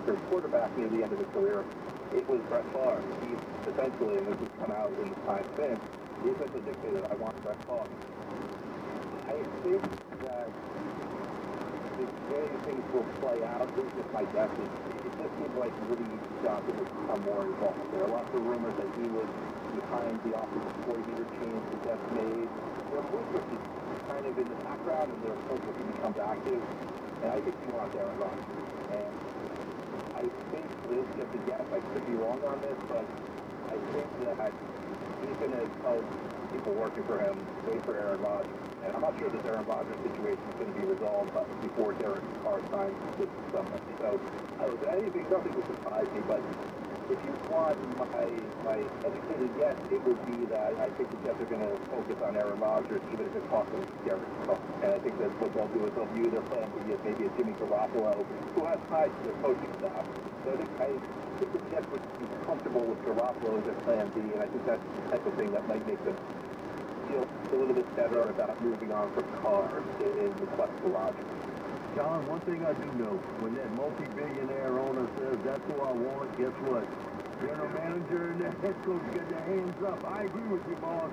after quarterback near the end of his career, it was Brett Favre. He essentially, and this has come out in the time since, he essentially dictated, I want Brett Favre. I think that the way things will play out, this is just my guess, it just seems like Woody Johnson has become more involved. There are lots of rumors that he was behind the offensive coordinator change that Jeff made. Their focus is kind of in the background, and their focus becomes active. And I think he wants Aaron Rodgers. And I think this is just a guess. I could be wrong on this, but I think that he's going to tell people working for him, wait for Aaron Rodgers. And I'm not sure that Aaron Rodgers' situation is going to be resolved before Derek Carr signs with somebody. So anything, nothing would surprise me, but if you want my educated guess, it would be that I think the Jets are going to focus on Aaron Rodgers, even if it costs them Derek Carr. And I think that's what they'll do is they'll view their plan to be maybe a Jimmy Garoppolo, who has ties to their coaching staff. So I think the Jets would be comfortable with Garoppolo as their plan B, and I think that's the type of thing that might make them feel a little bit better about moving on from Carr in the quest for Rodgers. John, one thing I do know, when that multi-billionaire owner says that's who I want, guess what? General manager and the head coach get their hands up. I agree with you, boss.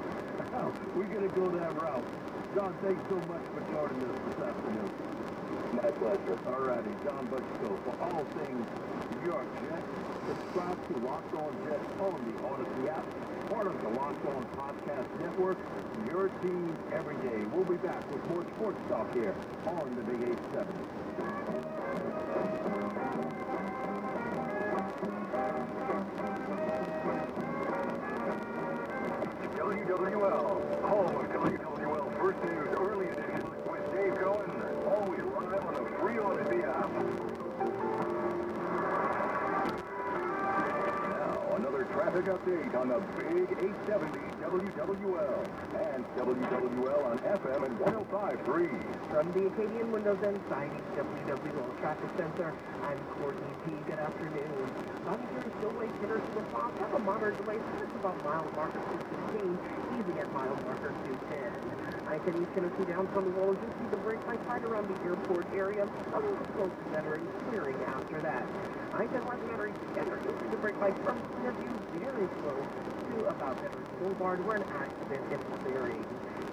We're going to go that route. John, thanks so much for joining us this afternoon. My pleasure. All righty, John Butchko. For all things New York Jets, subscribe to Locked On Jets on the Odyssey app, part of the Locked On Podcast Network. Your team every day. We'll be back with more sports talk here on the Big 870. WWL, home of WWL First News Early Edition with Dave Cohen. Always live on the free Odyssey app. Now, another traffic update on the Big 870 WWL and WWL on FM and 105.3. From the Acadian Windows and Siding WWL Traffic Center, I'm Courtney P. Good afternoon. Volunteers still wait hitters to respond. Have a moderate delay starts about mile marker 215, easy at mile marker 210. I-10 East Tennessee down from the rollers. You see the brake lights right around the airport area. A little close to Veterans, clearing after that. I-10 West Veterans together. You see the brake lights from Clearview very close to about Veterans Boulevard, where an accident is clearing.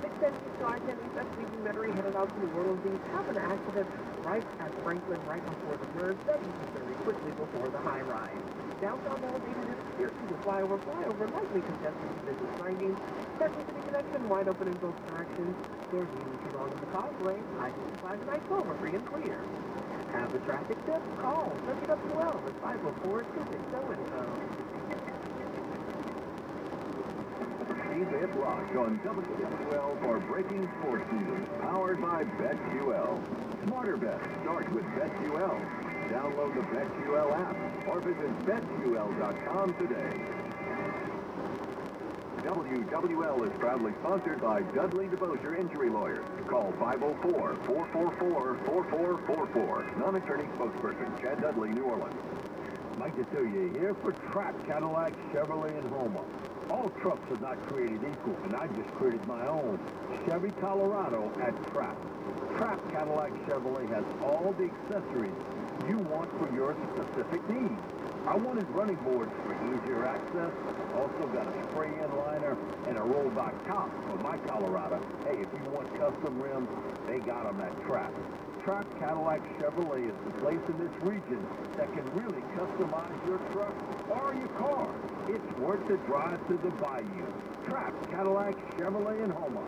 610 East to I-10 East SVP Metairie headed out to New Orleans. These have an accident right at Franklin, right before the merge. That is very quickly before the high rise. Downtown elevated is clear to the flyover, lightly congested to business 90. Central City connection wide open in both directions. Doors leading too long in the causeway. I-55 and I-12 are free and clear. Have the traffic tip? Call WWL at 504-260-INFO. Keep it locked on WWL for breaking sports news, powered by BetQL. Smarter bets start with BetQL. Download the BetQL app or visit BetQL.com today. WWL is proudly sponsored by Dudley DeBosier Injury Lawyers. Call 504-444-4444. Non-attorney spokesperson, Chad Dudley, New Orleans. Mike Detillier here for Trapp Cadillac Chevrolet in Houma. All trucks are not created equal, and I just created my own. Chevy Colorado at Trapp. Trapp Cadillac Chevrolet has all the accessories you want for your specific needs. I wanted running boards for easier access. Also got a spray-in liner and a rollback top for my Colorado. Hey, if you want custom rims, they got them at Trapp. Trapp Cadillac Chevrolet is the place in this region that can really customize your truck or your car. It's worth the drive to the Bayou. Trapp Cadillac Chevrolet in Houma.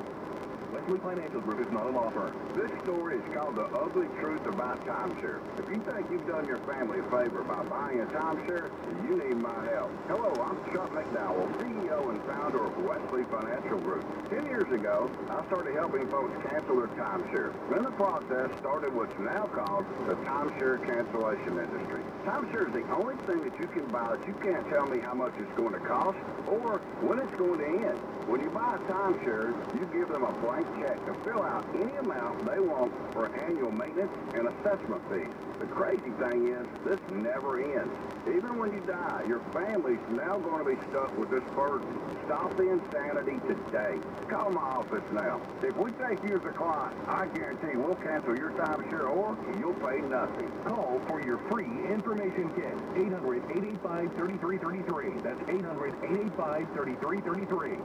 Wesley Financial Group is not a law firm. This story is called The Ugly Truth About Timeshare. If you think you've done your family a favor by buying a timeshare, you need my help. Hello, I'm Chuck McDowell, CEO and founder of Wesley Financial Group. 10 years ago, I started helping folks cancel their timeshare. Then the process started what's now called the timeshare cancellation industry. Timeshare is the only thing that you can buy that you can't tell me how much it's going to cost or when it's going to end. When you buy a timeshare, you give them a blank blank check to fill out any amount they want for annual maintenance and assessment fees. The crazy thing is, this never ends. Even when you die, your family's now going to be stuck with this burden. Stop the insanity today. Call my office now. If we take you as a client, I guarantee we'll cancel your timeshare or you'll pay nothing. Call for your free information kit. 800-885-3333. That's 800-885-3333.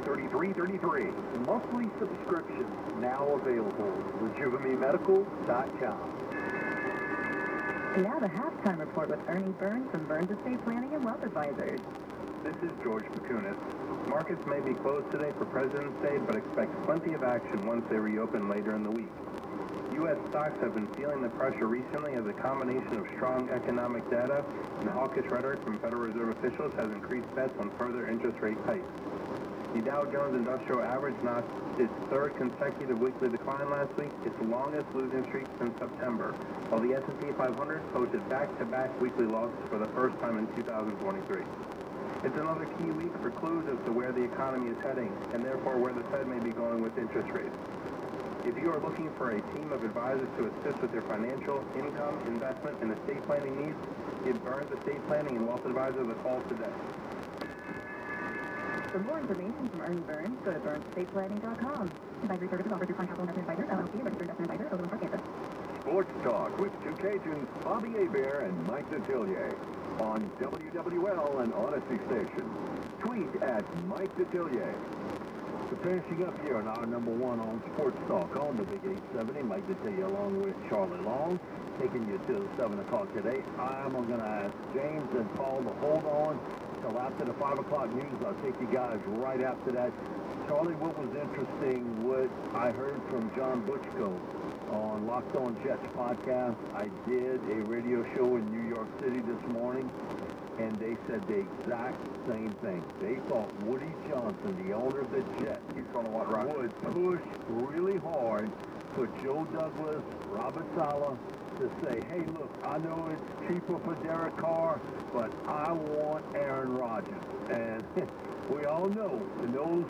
800-885-3333. Monthly subscription now available. RejuveMeMedical.com. And now the halftime report with Ernie Burns from Burns Estate Planning and Wealth Advisors. This is George Pakunis. Markets may be closed today for President's Day, but expect plenty of action once they reopen later in the week. U.S. stocks have been feeling the pressure recently as a combination of strong economic data and hawkish rhetoric from Federal Reserve officials has increased bets on further interest rate hikes. The Dow Jones Industrial Average notched its third consecutive weekly decline last week, its longest losing streak since September, while the S&P 500 posted back-to-back weekly losses for the first time in 2023. It's another key week for clues as to where the economy is heading, and therefore where the Fed may be going with interest rates. If you are looking for a team of advisors to assist with your financial, income, investment, and estate planning needs, give Burns Estate Planning and Wealth Advisors a call today. For more information from Ernie Burns, go to BurnsEstatePlanning.com. Advisory services offered through Fund Capital Investment Advisors, LLC, a registered investment advisor, Overland Park, Kansas. Sports Talk with two Cajuns, Bobby Hebert and Mike Detillier on WWL and Odyssey Station. Tweet at Mike Detillier. So finishing up here on our number one on Sports Talk on the Big 870, Mike Detillier along with Charlie Long, taking you till 7 o'clock today. I'm going to ask James and Paul to hold on till after the 5 o'clock news. I'll take you guys right after that. Charlie, what was interesting, what I heard from John Butchko on Locked On Jets podcast. I did a radio show in New York City this morning, and they said the exact same thing. They thought Woody Johnson, the owner of the Jets, would push really hard for Joe Douglas, Robert Saleh, to say, hey, look, I know it's cheaper for Derek Carr, but I want Aaron Rodgers. And we all know when those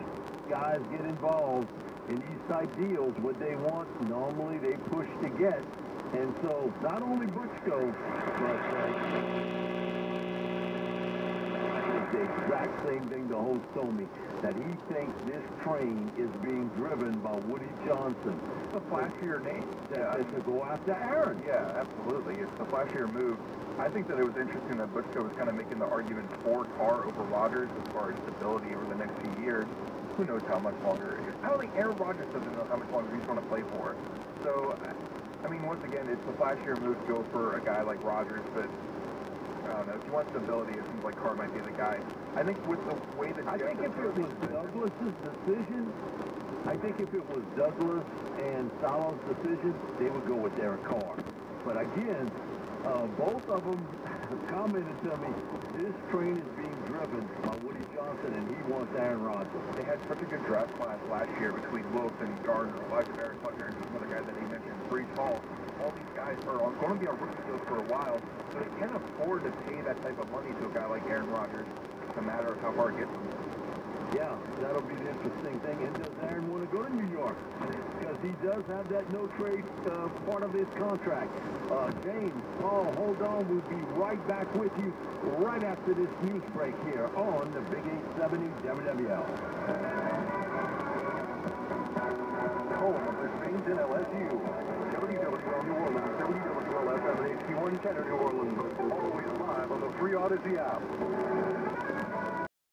guys get involved in these type deals, what they want, normally they push to get. And so not only Butchko, but the exact same thing the host told me, that he thinks this train is being driven by Woody Johnson. It's a flashier name. To go after Aaron. Yeah, absolutely. It's a flashier move. I think that it was interesting that Butchko was kind of making the argument for Carr over Rodgers as far as stability over the next few years. Who knows how much longer? I don't think Aaron Rodgers doesn't know how much longer he's going to play for. So, I mean, once again, it's a flashier move to go for a guy like Rodgers, but I don't know. If you want stability, it seems like Carr might be the guy. I think with the way that I think if it was Douglas's decision, and Saleh's decision, they would go with Derek Carr. But again, both of them commented to me, this train is being driven by Woody Johnson, and he wants Aaron Rodgers. They had such a good draft class last year between Wilson, Gardner, Elijah Barrett, Tucker, and some other guys that he mentioned, Breece Hall. All these guys are going to be on rookie deals for a while, so they can't afford to pay that type of money to a guy like Aaron Rodgers. It's a matter of how far it gets them. Yeah, that'll be the interesting thing. And does Aaron want to go to New York? Because he does have that no-trade part of his contract. James, Paul, hold on. We'll be right back with you right after this news break here on the Big 870 WWL. Home of the Saints in LSU. WWL New Orleans, WWL FM HD110 New Orleans. Always live on the free Odyssey app.